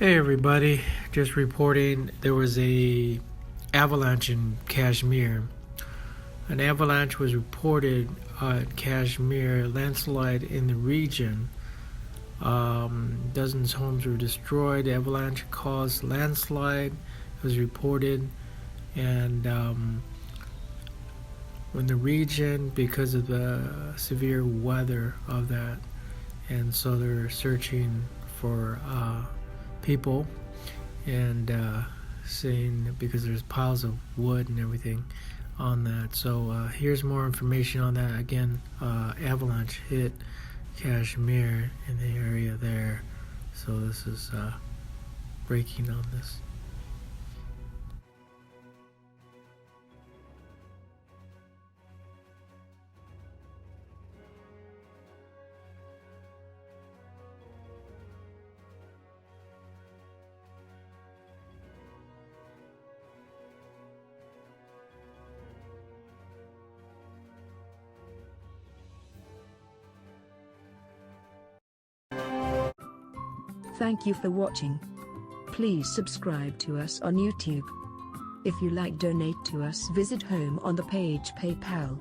Hey everybody, just reporting there was a avalanche in Kashmir. An avalanche was reported in Kashmir, landslide in the region. Dozens of homes were destroyed. The avalanche caused landslide, it was reported, and in the region because of the severe weather of that. And so they're searching for people and seeing, because there's piles of wood and everything on that. So here's more information on that. Again, avalanche hit Kashmir in the area there. So this is breaking on this. Thank you for watching. Please subscribe to us on YouTube. If you like, donate to us, visit home on the page PayPal.